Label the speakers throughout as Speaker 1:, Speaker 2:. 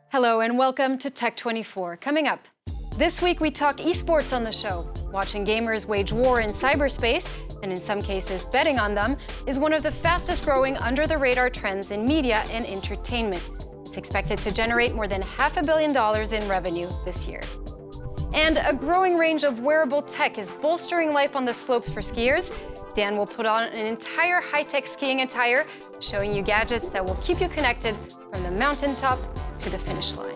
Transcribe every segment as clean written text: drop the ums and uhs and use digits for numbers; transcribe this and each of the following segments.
Speaker 1: Hello and welcome to Tech24. Coming up, this week we talk eSports on the show. Watching gamers wage war in cyberspace, and in some cases betting on them, is one of the fastest growing under-the-radar trends in media and entertainment. It's expected to generate more than $500 million in revenue this year. And a growing range of wearable tech is bolstering life on the slopes for skiers. Dan will put on an entire high-tech skiing attire, showing you gadgets that will keep you connected from the mountaintop to the finish line.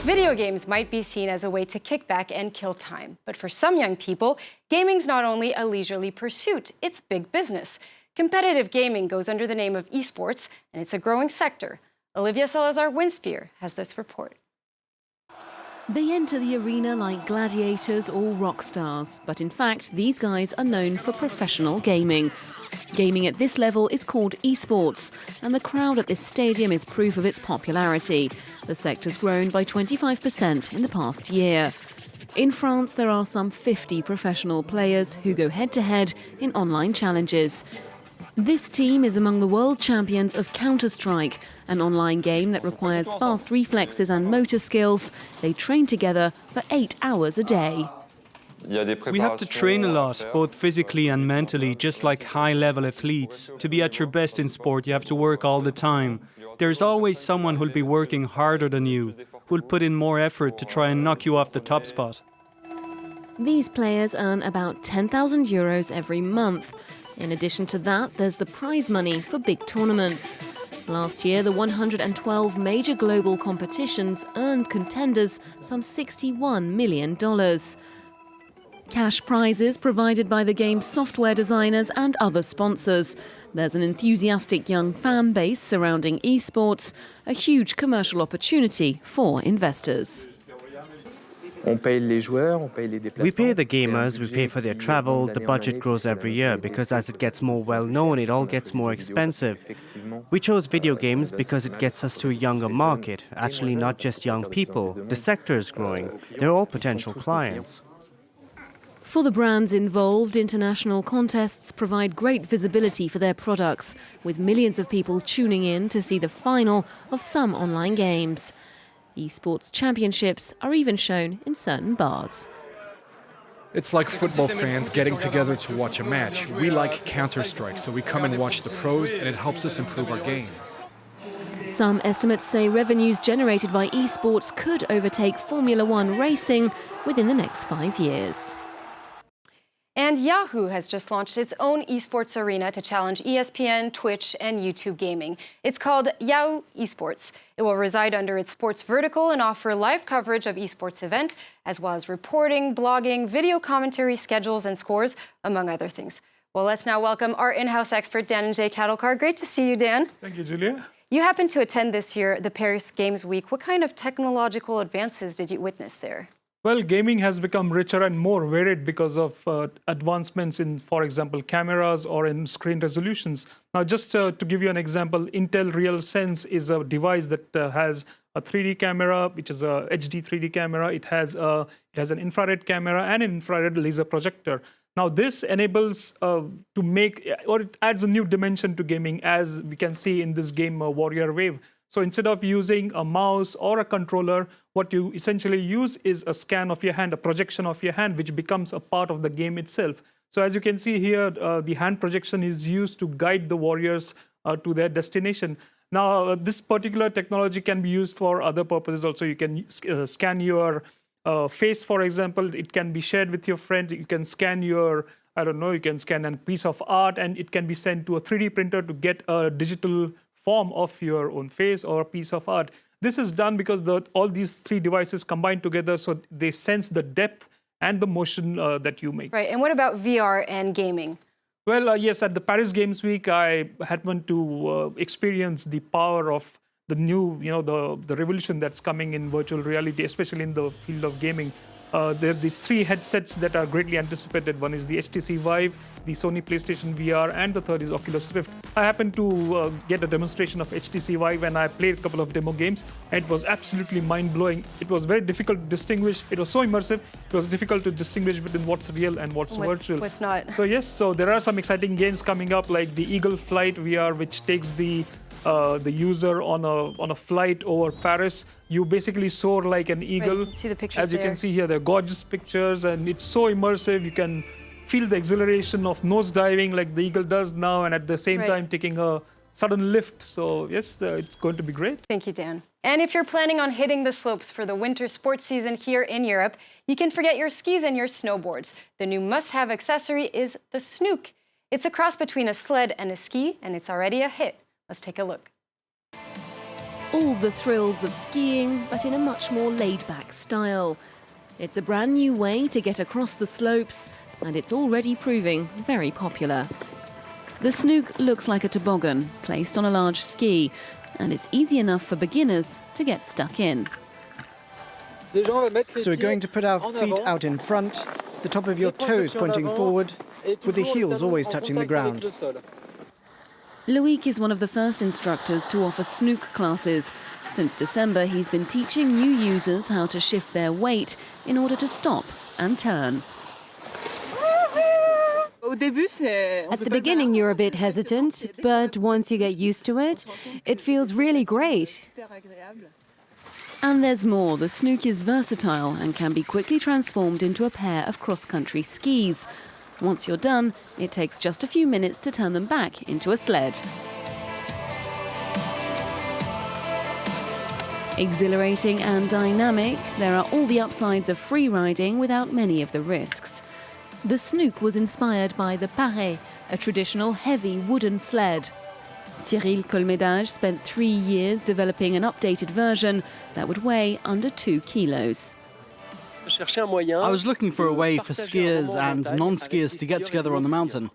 Speaker 1: Video games might be seen as a way to kick back and kill time, but for some young people, gaming's not only a leisurely pursuit, it's big business. Competitive gaming goes under the name of eSports, and it's a growing sector. Olivia Salazar-Winspear has this report.
Speaker 2: They enter the arena like gladiators or rock stars, but in fact, these guys are known for professional gaming. Gaming at this level is called eSports, and the crowd at this stadium is proof of its popularity. The sector's grown by 25% in the past year. In France, there are some 50 professional players who go head-to-head in online challenges. This team is among the world champions of Counter-Strike, an online game that requires fast reflexes and motor skills. They train together for 8 hours a day.
Speaker 3: We have to train a lot, both physically and mentally, just like high-level athletes. To be at your best in sport, you have to work all the time. There's always someone who'll be working harder than you, who'll put in more effort to try and knock you off the top spot.
Speaker 2: These players earn about €10,000 every month. In addition to that, there's the prize money for big tournaments. Last year, the 112 major global competitions earned contenders some $61 million. Cash prizes provided by the game's software designers and other sponsors. There's an enthusiastic young fan base surrounding eSports, a huge commercial opportunity for investors.
Speaker 4: We pay the gamers, we pay for their travel. The budget grows every year because as it gets more well-known, it all gets more expensive. We chose video games because it gets us to a younger market. Actually, not just young people. The sector is growing. They're all potential clients.
Speaker 2: For the brands involved, international contests provide great visibility for their products, with millions of people tuning in to see the final of some online games. Esports championships are even shown in certain bars.
Speaker 5: It's like football fans getting together to watch a match. We like Counter-Strike, so we come and watch the pros, and it helps us improve our game.
Speaker 2: Some estimates say revenues generated by esports could overtake Formula One racing within the next 5 years.
Speaker 1: And Yahoo has just launched its own esports arena to challenge ESPN, Twitch, and YouTube gaming. It's called Yahoo eSports. It will reside under its sports vertical and offer live coverage of esports event, as well as reporting, blogging, video commentary, schedules, and scores, among other things. Well, let's now welcome our in-house expert, Dan and Jay Kattlecar. Great to see you, Dan.
Speaker 6: Thank you, Julia.
Speaker 1: You happened to attend this year the Paris Games Week. What kind of technological advances did you witness there?
Speaker 6: Well, gaming has become richer and more varied because of advancements in, for example, cameras or in screen resolutions. Now, just to give you an example, Intel RealSense is a device that has a 3D camera, which is a HD 3D camera. It has an infrared camera and an infrared laser projector. Now, this enables to make, or it adds a new dimension to gaming, as we can see in this game, Warrior Wave. So instead of using a mouse or a controller, what you essentially use is a scan of your hand, a projection of your hand, which becomes a part of the game itself. So as you can see here, the hand projection is used to guide the warriors to their destination. Now, this particular technology can be used for other purposes also. You can scan your face, for example. It can be shared with your friends. You can scan your, you can scan a piece of art, and it can be sent to a 3D printer to get a digital form of your own face or a piece of art. This is done because all these three devices combine together, so they sense the depth and the motion that you make.
Speaker 1: Right, and what about VR and gaming?
Speaker 6: Well, yes, at the Paris Games Week, I happened to experience the power of the new, the revolution that's coming in virtual reality, especially in the field of gaming. There are these three headsets that are greatly anticipated. One is the HTC Vive, the Sony PlayStation VR, and the third is Oculus Rift. I happened to get a demonstration of HTC Vive when I played a couple of demo games, and it was absolutely mind-blowing. It was very difficult to distinguish. It was so immersive, it was difficult to distinguish between what's real and what's virtual.
Speaker 1: What's not.
Speaker 6: So yes, so there are some exciting games coming up, like the Eagle Flight VR, which takes the user on a flight over Paris. You basically soar like an eagle.
Speaker 1: You can see the pictures
Speaker 6: As you
Speaker 1: there.
Speaker 6: can see here, they're gorgeous pictures, and it's so immersive. You can feel the exhilaration of nose diving like the eagle does now, and at the same time taking a sudden lift. So yes, it's going to be great.
Speaker 1: Thank you, Dan. And if you're planning on hitting the slopes for the winter sports season here in Europe, you can forget your skis and your snowboards. The new must-have accessory is the Snook. It's a cross between a sled and a ski, and it's already a hit. Let's take a look.
Speaker 2: All the thrills of skiing, but in a much more laid-back style. It's a brand new way to get across the slopes, and it's already proving very popular. The Snook looks like a toboggan placed on a large ski, and it's easy enough for beginners to get stuck in.
Speaker 7: So we're going to put our feet out in front, the top of your toes pointing forward, with the heels always touching the ground.
Speaker 2: Loïc is one of the first instructors to offer Snook classes. Since December, he's been teaching new users how to shift their weight in order to stop and turn.
Speaker 8: At the beginning, you're a bit hesitant, but once you get used to it, it feels really great.
Speaker 2: And there's more. The Snook is versatile and can be quickly transformed into a pair of cross-country skis. Once you're done, it takes just a few minutes to turn them back into a sled. Exhilarating and dynamic, there are all the upsides of free riding without many of the risks. The Snook was inspired by the Paret, a traditional heavy wooden sled. Cyril Colmédage spent 3 years developing an updated version that would weigh under 2 kilos.
Speaker 9: I was looking for a way for skiers and non-skiers to get together on the mountain,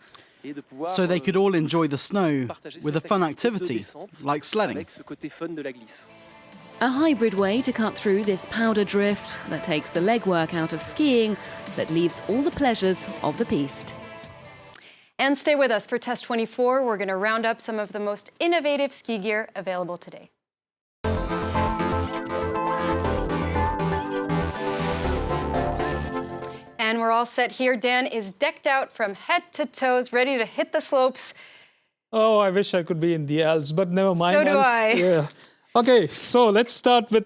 Speaker 9: so they could all enjoy the snow with a fun activity, like sledding.
Speaker 2: A hybrid way to cut through this powder drift that takes the legwork out of skiing, but leaves all the pleasures of the piste.
Speaker 1: And stay with us for Test 24. We're going to round up some of the most innovative ski gear available today. And we're all set here. Dan is decked out from head to toes, ready to hit the slopes.
Speaker 6: Oh, I wish I could be in the Alps, but never mind.
Speaker 1: So do I.
Speaker 6: Yeah. Okay, so let's start with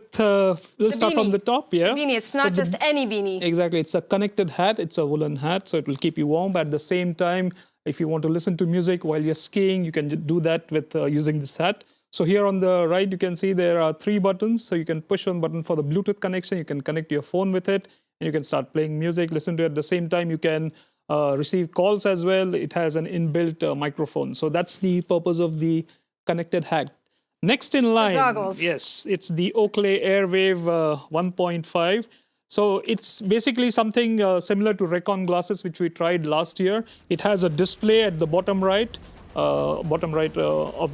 Speaker 6: let's start from the top. Yeah.
Speaker 1: The beanie. It's not just any beanie.
Speaker 6: Exactly. It's a connected hat. It's a woolen hat, so it will keep you warm. But at the same time, if you want to listen to music while you're skiing, you can do that with using this hat. So here on the right, you can see there are 3 buttons. So you can push one button for the Bluetooth connection. You can connect your phone with it, and you can start playing music, listen to it. At the same time, you can receive calls as well. It has an inbuilt microphone. So that's the purpose of the connected hat. Next in line,
Speaker 1: goggles.
Speaker 6: Yes, it's the Oakley Airwave 1.5. So it's basically something similar to Recon glasses, which we tried last year. It has a display at the bottom right of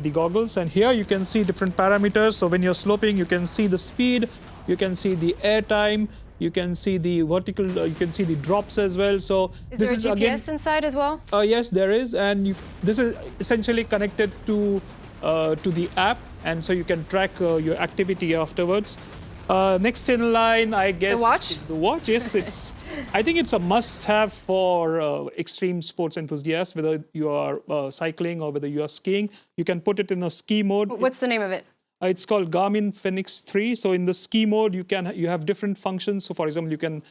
Speaker 6: the goggles, and here you can see different parameters. So when you're sloping, you can see the speed, you can see the air time, you can see the vertical, you can see the drops as well. So
Speaker 1: this is a GPS inside as well?
Speaker 6: Yes, there is, and this is essentially connected to the app, and so you can track your activity afterwards. Next in line, I guess,
Speaker 1: the watch?
Speaker 6: Is the watch. Yes, I think it's a must-have for extreme sports enthusiasts, whether you are cycling or whether you are skiing. You can put it in a ski mode.
Speaker 1: What's the name of it?
Speaker 6: It's called Garmin Fenix 3. So in the ski mode, you have different functions. So for example, you can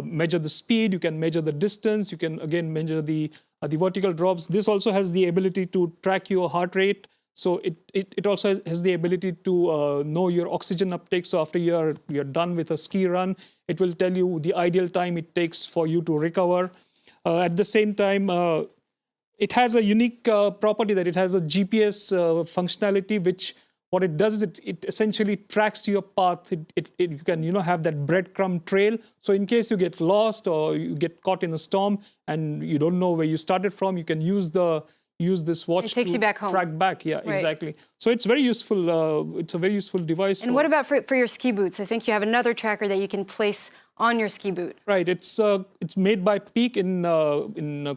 Speaker 6: measure the speed, you can measure the distance, you can again measure the vertical drops. This also has the ability to track your heart rate. So it also has the ability to know your oxygen uptake. So after you're done with a ski run, it will tell you the ideal time it takes for you to recover. At the same time, it has a unique property that it has a GPS functionality, which what it does is it essentially tracks your path. You can have that breadcrumb trail. So in case you get lost or you get caught in a storm and you don't know where you started from, you can use this watch
Speaker 1: to
Speaker 6: track back. Yeah, right. Exactly. So it's very useful. It's a very useful device.
Speaker 1: And what about for your ski boots? I think you have another tracker that you can place on your ski boot.
Speaker 6: Right. It's made by Peak in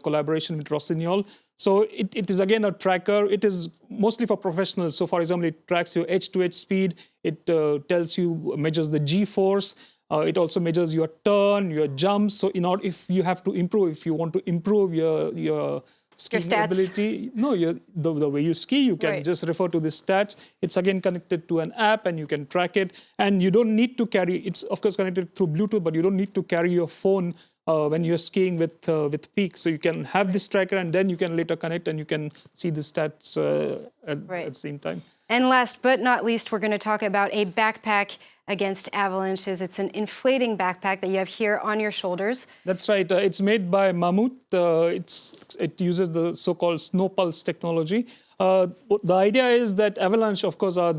Speaker 6: collaboration with Rossignol. So it is, again, a tracker. It is mostly for professionals. So, for example, it tracks your edge-to-edge speed. It measures the G-force. It also measures your turn, your jumps. So, if you have to improve, if you want to improve your skiing ability, the way you ski, you can just refer to the stats. It's again connected to an app, and you can track it. And you don't need to carry. It's of course connected through Bluetooth, but you don't need to carry your phone when you're skiing with Peak. So you can have this tracker, and then you can later connect, and you can see the stats at the same time.
Speaker 1: And last but not least, we're going to talk about a backpack against avalanches. It's an inflating backpack that you have here on your shoulders.
Speaker 6: That's right. It's made by Mammoth. It uses the so-called snow pulse technology. The idea is that avalanche, of course, are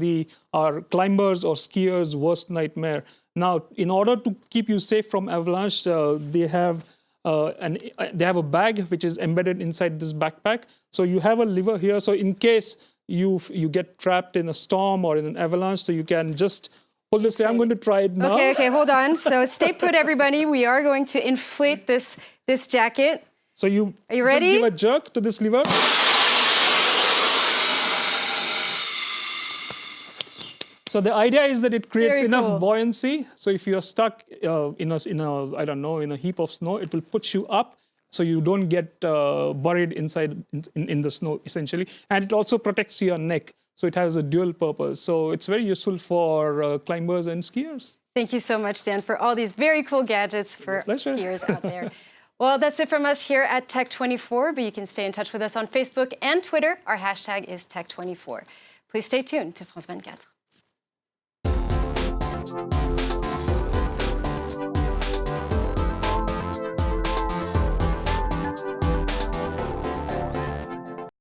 Speaker 6: climbers or skiers' worst nightmare. Now, in order to keep you safe from avalanche, they have a bag which is embedded inside this backpack. So you have a lever here. So in case you get trapped in a storm or in an avalanche, so you can just pull this. I'm going to try it now.
Speaker 1: Okay, hold on. So stay put, everybody. We are going to inflate this jacket.
Speaker 6: So are you
Speaker 1: ready?
Speaker 6: Just give a jerk to this lever. So the idea is that it creates enough buoyancy. So if you're stuck in a heap of snow, it will push you up, so you don't get buried inside in the snow, essentially. And it also protects your neck. So it has a dual purpose. So it's very useful for climbers and skiers.
Speaker 1: Thank you so much, Dan, for all these very cool gadgets for skiers out there. Well, that's it from us here at Tech24, but you can stay in touch with us on Facebook and Twitter. Our hashtag is Tech24. Please stay tuned to France 24.